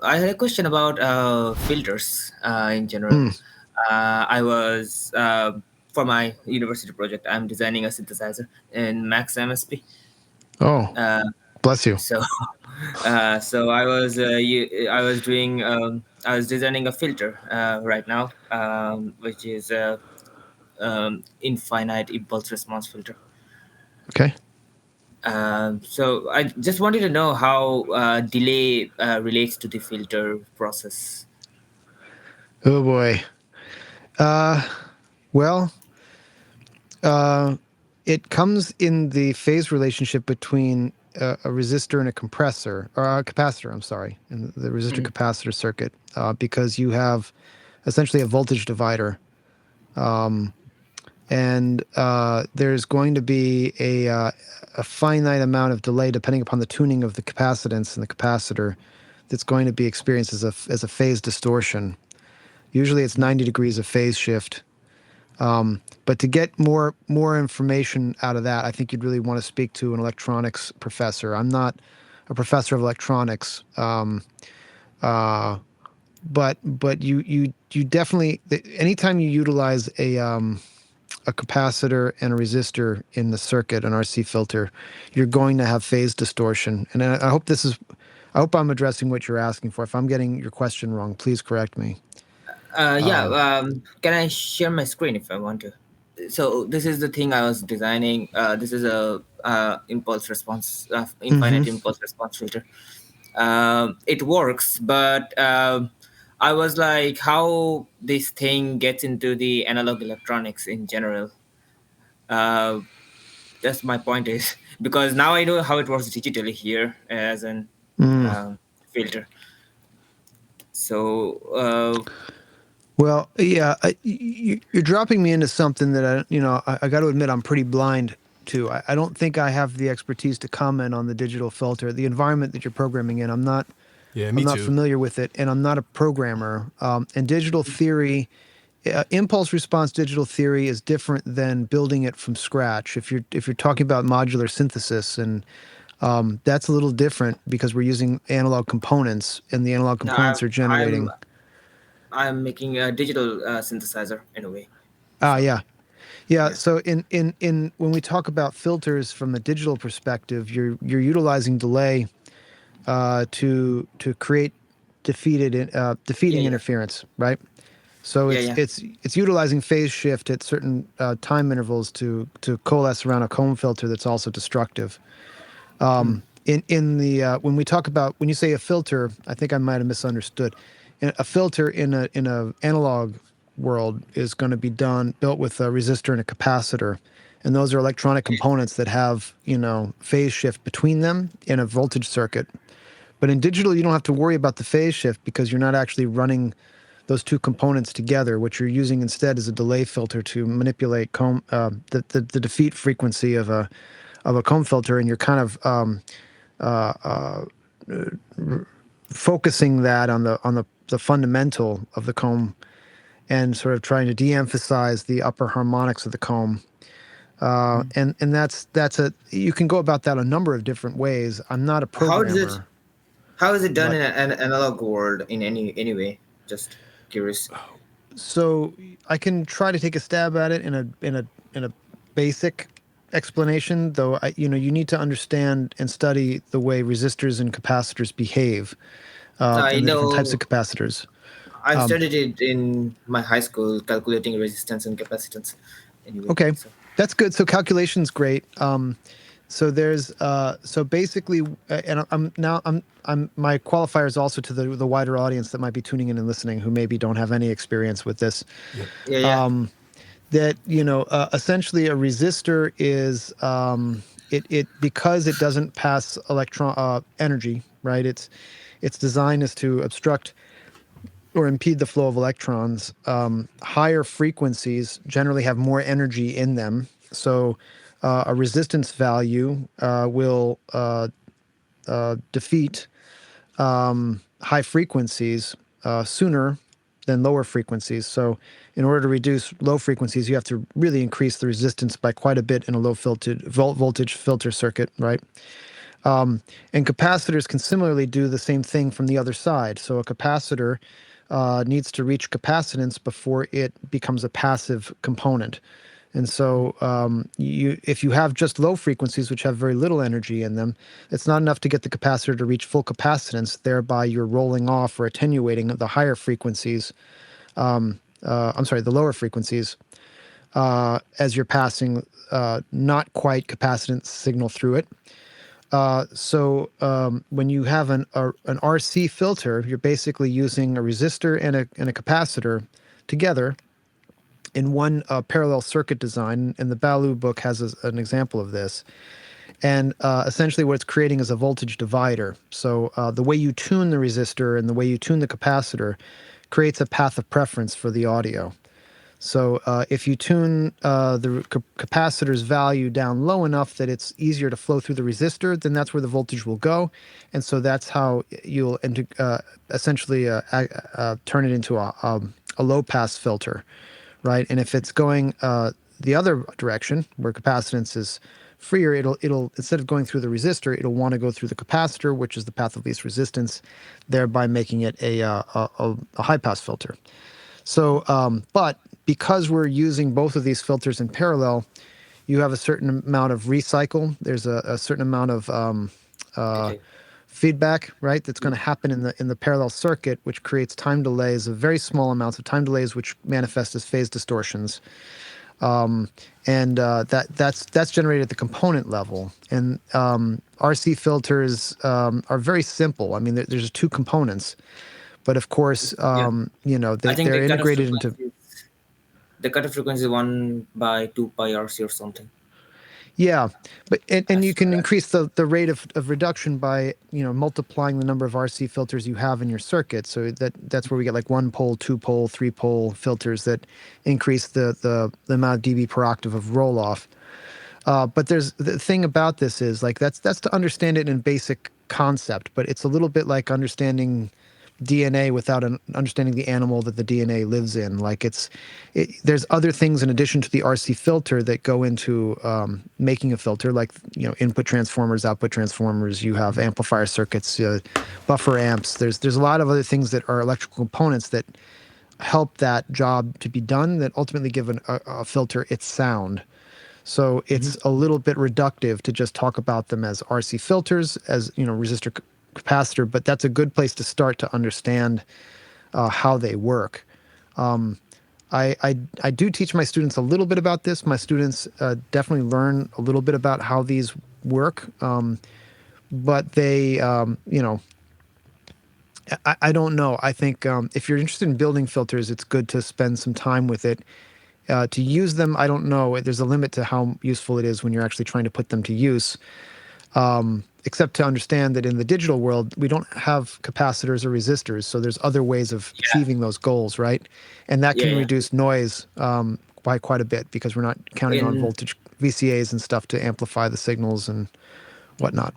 I had a question about filters in general. Mm. I was for my university project. I'm designing a synthesizer in Max MSP. Oh, Uh, bless you. so, so I was doing I was designing a filter right now, which is infinite impulse response filter. Okay. So I just wanted to know how delay relates to the filter process. Oh boy. Uh, well, uh, it comes in the phase relationship between a resistor and a compressor, or a capacitor, I'm sorry, in the Mhm. resistor-capacitor circuit, because you have essentially a voltage divider. Um, and there's going to be a finite amount of delay depending upon the tuning of the capacitance and the capacitor that's going to be experienced as a phase distortion. Usually it's 90 degrees of phase shift. But to get more information out of that, I think you'd really want to speak to an electronics professor. I'm not a professor of electronics, uh, but you definitely anytime you utilize a capacitor and a resistor in the circuit, an RC filter, you're going to have phase distortion. And I hope I'm addressing what you're asking for. If I'm getting your question wrong, please correct me. Yeah, Um, can I share my screen if I want to? So this is the thing I was designing. This is a mhm. infinite impulse response filter. It works, but I was like, how this thing gets into the analog electronics in general. Uh, that's my point is because now I know how it works digitally here as an Mm. filter. So Well, yeah, you're dropping me into something that I got to admit I'm pretty blind to. I don't think I have the expertise to comment on the digital filter, the environment that you're programming in. Yeah, I'm me not too. familiar with it, and I'm not a programmer. And digital theory, impulse response digital theory is different than building it from scratch. If you're talking about modular synthesis, and that's a little different because we're using analog components, and the analog components I'm are I'm generating. I'm making a digital synthesizer in a way. Ah, So yeah. Yeah, yeah, so in when we talk about filters from a digital perspective, you're utilizing delay to create yeah, defeating yeah, interference, right? So yeah, it's yeah. it's it's utilizing phase shift at certain time intervals to coalesce around a comb filter that's also destructive. Mm. In the when we talk about when you say a filter, I think I might have misunderstood. A filter in a analog world is going to be built with a resistor and a capacitor, and those are electronic components that have phase shift between them in a voltage circuit. But in digital, you don't have to worry about the phase shift because you're not actually running those two components together. What you're using instead is a delay filter to manipulate the defeat frequency of a comb filter, and you're kind of uh, uh, focusing that on the fundamental of the comb and sort of trying to de-emphasize the upper harmonics of the comb. Mm. And that's a you can go about that a number of different ways. I'm not a How does it? programmer, How is it done but in an analog world in any way? Just curious. so I can try to take a stab at it in a basic explanation, though you need to understand and study the way resistors and capacitors behave, I and the different types of know capacitors. I've Um, studied it in my high school, calculating resistance and capacitance. Anyway, okay, so that's good. So calculation's great. So there's so basically, and I'm now I'm my qualifier is also to the wider audience that might be tuning in and listening who maybe don't have any experience with this. Yep. yeah, yeah. Um, that essentially a resistor is it because it doesn't pass electron energy, right? Its design is to obstruct or impede the flow of electrons. Higher frequencies generally have more energy in them, so a resistance value will defeat high frequencies sooner than lower frequencies. So, in order to reduce low frequencies, you have to really increase the resistance by quite a bit in a low voltage filter circuit, right? And capacitors can similarly do the same thing from the other side. So a capacitor needs to reach capacitance before it becomes a passive component. And so, if you have just low frequencies, which have very little energy in them, it's not enough to get the capacitor to reach full capacitance. Thereby, you're rolling off or attenuating the higher frequencies. I'm sorry, the lower frequencies as you're passing not quite capacitance signal through it. When you have an RC filter, you're basically using a resistor and a capacitor together in one parallel circuit design. And the Balu book has an example of this. And essentially, what it's creating is a voltage divider. So the way you tune the resistor and the way you tune the capacitor creates a path of preference for the audio. So if you tune the capacitor's value down low enough that it's easier to flow through the resistor, then that's where the voltage will go. And so that's how you'll essentially turn it into a low-pass filter, right? And if it's going the other direction, where capacitance is freer, it'll instead of going through the resistor, it'll want to go through the capacitor, which is the path of least resistance, thereby making it a high-pass filter. So, but because we're using both of these filters in parallel, you have a certain amount of recycle. There's a certain amount of uh, Okay. feedback, right? That's going to happen in the parallel circuit, which creates time delays of very small amounts of time delays, which manifest as phase distortions. And that's generated at the component level. And RC filters are very simple. I mean, there's two components, but of course, Yeah. I think they're integrated into. the cutoff frequency is 1/2 pi RC or something. Yeah, but and As you per can that. increase the rate of reduction by multiplying the number of RC filters you have in your circuit. So that's where we get like one pole, two pole, three pole filters that increase the amount of dB per octave of roll off. But there's the thing about this is like that's to understand it in basic concept, but it's a little bit like understanding DNA without understanding the animal that the DNA lives in. Like there's other things in addition to the RC filter that go into making a filter, like input transformers, output transformers. You have amplifier circuits, buffer amps. There's a lot of other things that are electrical components that help that job to be done that ultimately give a filter its sound. So Mhm. it's a little bit reductive to just talk about them as RC filters, as resistor capacitor, but that's a good place to start to understand how they work. I do teach my students a little bit about this. My students definitely learn a little bit about how these work, but I don't know. I think if you're interested in building filters, it's good to spend some time with it. To use them, I don't know. There's a limit to how useful it is when you're actually trying to put them to use. Except to understand that in the digital world, we don't have capacitors or resistors. So there's other ways of Yeah. achieving those goals, right? And that Yeah. can Yeah. reduce noise by quite a bit because we're not counting on In voltage VCAs and stuff to amplify the signals and whatnot.